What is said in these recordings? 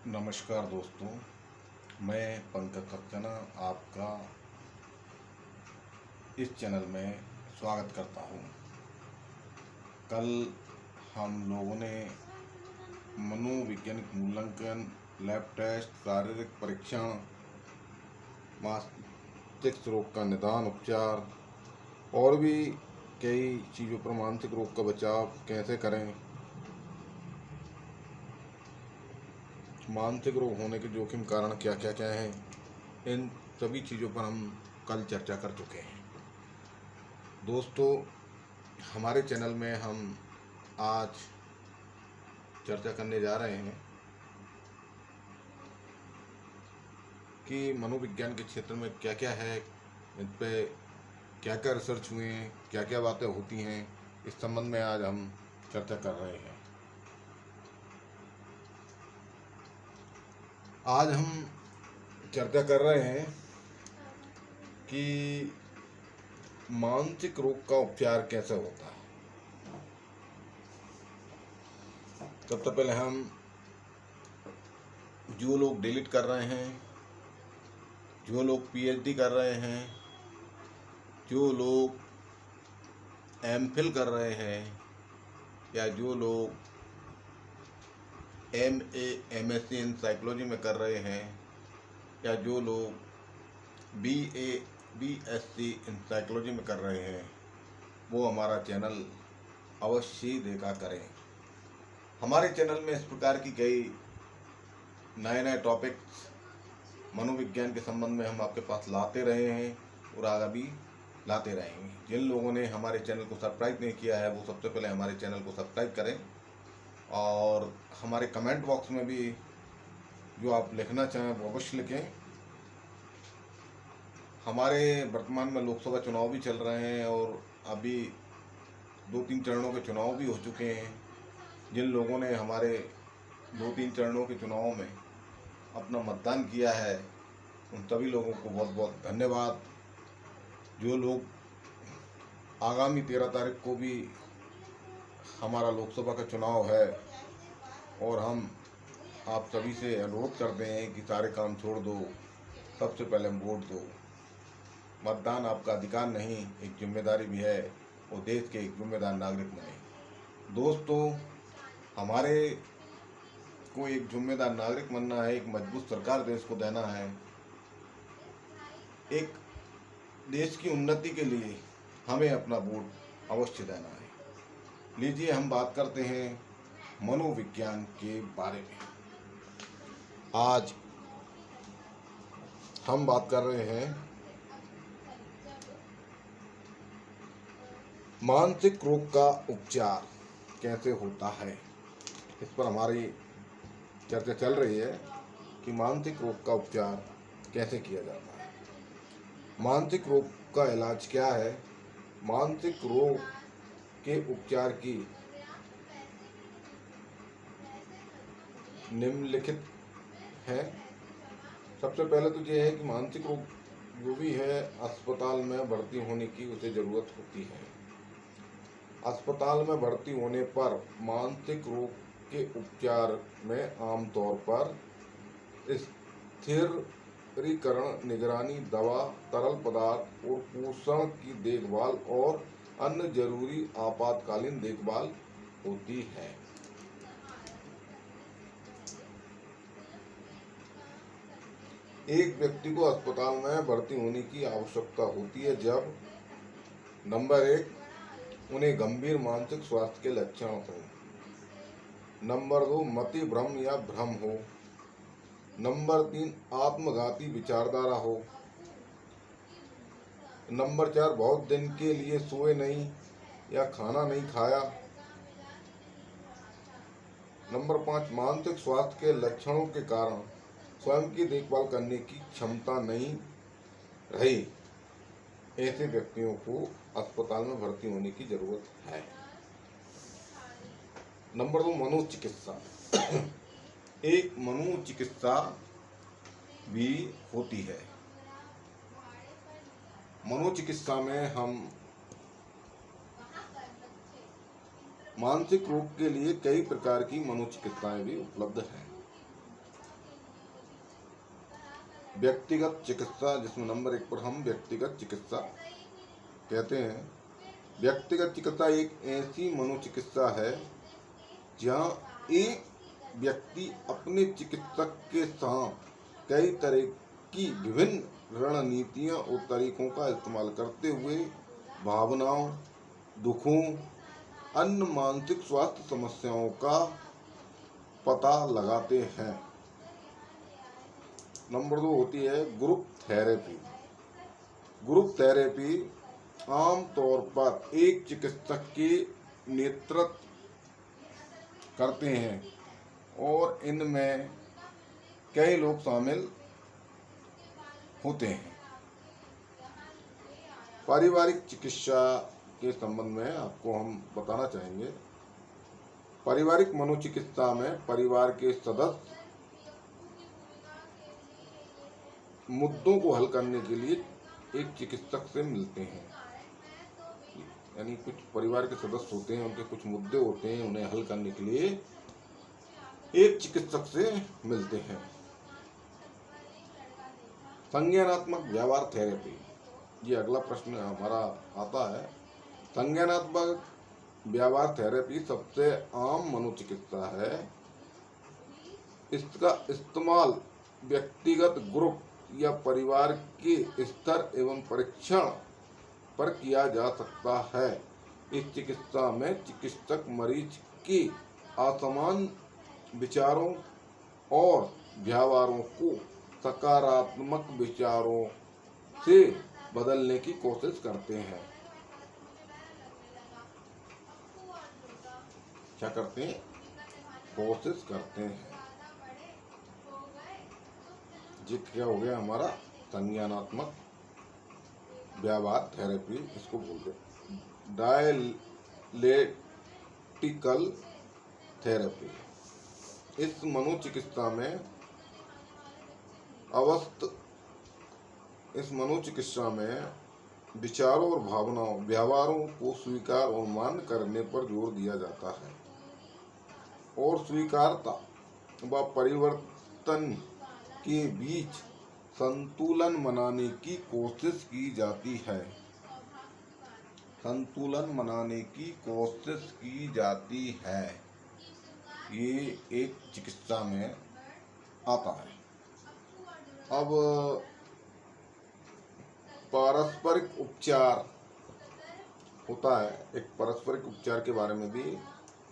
नमस्कार दोस्तों, मैं पंकज सक्सेना आपका इस चैनल में स्वागत करता हूँ। कल हम लोगों ने मनोवैज्ञानिक मूल्यांकन, लैब टेस्ट, शारीरिक परीक्षण, मस्तिष्क रोग का निदान उपचार और भी कई चीज़ों पर, मानसिक रोग का बचाव कैसे करें, मानसिक रोग होने के जोखिम कारण क्या क्या क्या हैं, इन सभी चीज़ों पर हम कल चर्चा कर चुके हैं। दोस्तों, हमारे चैनल में हम आज चर्चा करने जा रहे हैं कि मनोविज्ञान के क्षेत्र में क्या क्या है, इन पे क्या क्या रिसर्च हुए हैं, क्या क्या बातें होती हैं, इस संबंध में आज हम चर्चा कर रहे हैं। आज हम चर्चा कर रहे हैं कि मानसिक रोग का उपचार कैसे होता है। सबसे पहले हम जो लोग डिलीट कर रहे हैं, जो लोग पीएचडी कर रहे हैं, जो लोग एमफिल कर रहे हैं, या जो लोग एमए एमएससी इन साइकोलॉजी में कर रहे हैं, या जो लोग बीए बीएससी इन साइकोलॉजी में कर रहे हैं, वो हमारा चैनल अवश्य ही देखा करें। हमारे चैनल में इस प्रकार की कई नए नए टॉपिक्स मनोविज्ञान के संबंध में हम आपके पास लाते रहे हैं और आगे भी लाते रहेंगे। जिन लोगों ने हमारे चैनल को सब्सक्राइब नहीं किया है, वो सबसे पहले हमारे चैनल को सब्सक्राइब करें और हमारे कमेंट बॉक्स में भी जो आप लिखना चाहें वो अवश्य लिखें। हमारे वर्तमान में लोकसभा चुनाव भी चल रहे हैं और अभी 2-3 चरणों के चुनाव भी हो चुके हैं। जिन लोगों ने हमारे 2-3 चरणों के चुनावों में अपना मतदान किया है, उन सभी लोगों को बहुत बहुत धन्यवाद। जो लोग आगामी 13 तारीख को भी हमारा लोकसभा का चुनाव है और हम आप सभी से अनुरोध करते हैं कि सारे काम छोड़ दो, सबसे पहले वोट दो। मतदान आपका अधिकार नहीं, एक जिम्मेदारी भी है और देश के एक जिम्मेदार नागरिक बने। दोस्तों, हमारे को एक जिम्मेदार नागरिक बनना है, एक मजबूत सरकार देश को देना है, एक देश की उन्नति के लिए हमें अपना वोट अवश्य देना है। लीजिए हम बात करते हैं मनोविज्ञान के बारे में। आज हम बात कर रहे हैं मानसिक रोग का उपचार कैसे होता है। इस पर हमारी चर्चा चल रही है कि मानसिक रोग का उपचार कैसे किया जाता है। मानसिक रोग का इलाज क्या है, मानसिक रोग के उपचार की निम्नलिखित है। सबसे पहले तो ये है कि मानसिक रोग जो भी है, अस्पताल में भर्ती होने की उसे ज़रूरत होती है। अस्पताल में भर्ती होने पर मानसिक रोग के उपचार में आमतौर पर स्थिरीकरण, निगरानी, दवा, तरल पदार्थ और पोषण की देखभाल और अन्य जरूरी आपातकालीन देखभाल होती है। एक व्यक्ति को अस्पताल में भर्ती होने की आवश्यकता होती है जब नंबर 1, उन्हें गंभीर मानसिक स्वास्थ्य के लक्षण हो। नंबर 2, मति भ्रम या भ्रम हो। नंबर 3, आत्मघाती विचारधारा हो। नंबर 4, बहुत दिन के लिए सोए नहीं या खाना नहीं खाया। नंबर 5, मानसिक स्वास्थ्य के लक्षणों के कारण स्वयं की देखभाल करने की क्षमता नहीं रही। ऐसे व्यक्तियों को अस्पताल में भर्ती होने की जरूरत है। नंबर 2, मनोचिकित्सा। एक मनोचिकित्सा भी होती है। मनोचिकित्सा में हम मानसिक रोग के लिए कई प्रकार की मनोचिकित्साएं भी उपलब्ध हैं। व्यक्तिगत चिकित्सा, जिसमें नंबर 1 पर हम व्यक्तिगत चिकित्सा कहते हैं। व्यक्तिगत चिकित्सा एक ऐसी मनोचिकित्सा है जहाँ एक व्यक्ति अपने चिकित्सक के साथ कई तरह की विभिन्न रणनीतियाँ और तरीकों का इस्तेमाल करते हुए भावनाओं, दुखों, अन्य मानसिक स्वास्थ्य समस्याओं का पता लगाते हैं। नंबर 2 होती है ग्रुप थेरेपी। ग्रुप थेरेपी आमतौर पर एक चिकित्सक के नेतृत्व करते हैं और इनमें कई लोग शामिल होते हैं। पारिवारिक चिकित्सा के संबंध में आपको हम बताना चाहेंगे। पारिवारिक मनोचिकित्सा में परिवार के सदस्य मुद्दों को हल करने के लिए एक चिकित्सक से मिलते हैं। यानी कुछ परिवार के सदस्य होते हैं, उनके कुछ मुद्दे होते हैं, उन्हें हल करने के लिए एक चिकित्सक से मिलते हैं। संज्ञानात्मक व्यवहार थेरेपी, ये अगला प्रश्न हमारा आता है। संज्ञानात्मक व्यवहार थेरेपी सबसे आम मनोचिकित्सा है। इसका इस्तेमाल व्यक्तिगत, ग्रुप या परिवार के स्तर एवं परीक्षण पर किया जा सकता है। इस चिकित्सा में चिकित्सक मरीज के असामान्य विचारों और व्यवहारों को सकारात्मक विचारों से बदलने की कोशिश करते हैं। क्या करते हैं? कोशिश करते हैं। ये क्या हो गया हमारा संज्ञानात्मक व्यवहार थेरेपी, इसको बोलते हैं। डायलेक्टिकल थेरेपी, इस मनोचिकित्सा में विचारों और भावनाओं, व्यवहारों को स्वीकार और मान्य करने पर जोर दिया जाता है और स्वीकारता व परिवर्तन के बीच संतुलन बनाने की कोशिश की जाती है। संतुलन बनाने की कोशिश की जाती है, ये एक चिकित्सा में आता है। अब पारस्परिक उपचार होता है। एक पारस्परिक उपचार के बारे में भी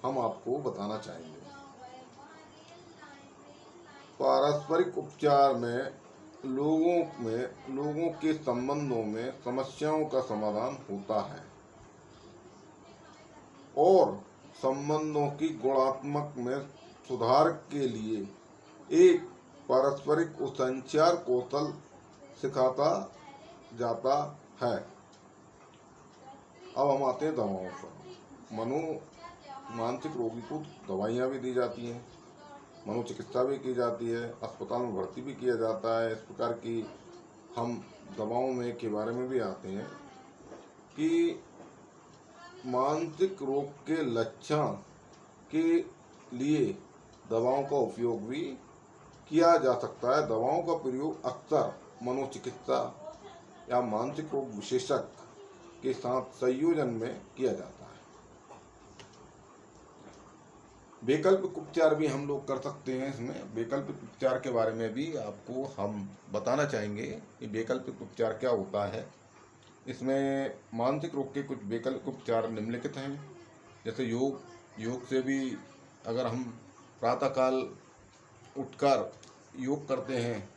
हम आपको बताना चाहेंगे। पारस्परिक उपचार में लोगों के संबंधों में समस्याओं का समाधान होता है और संबंधों की गुणात्मक में सुधार के लिए एक पारस्परिक संचार कौशल सिखाता जाता है। अब हम आते हैं दवाओं पर। मानसिक रोगी को दवाइयाँ भी दी जाती हैं, मनोचिकित्सा भी की जाती है, अस्पताल में भर्ती भी किया जाता है। इस प्रकार की हम दवाओं में के बारे में भी आते हैं कि मानसिक रोग के लक्षण के लिए दवाओं का उपयोग भी किया जा सकता है। दवाओं का प्रयोग अक्सर मनोचिकित्सा या मानसिक रोग विशेषज्ञ के साथ संयोजन में किया जाता है। वैकल्पिक उपचार भी हम लोग कर सकते हैं। इसमें वैकल्पिक उपचार के बारे में भी आपको हम बताना चाहेंगे कि वैकल्पिक उपचार क्या होता है। इसमें मानसिक रोग के कुछ वैकल्पिक उपचार निम्नलिखित हैं। जैसे योग से भी अगर हम प्रातःकाल उठकर योग करते हैं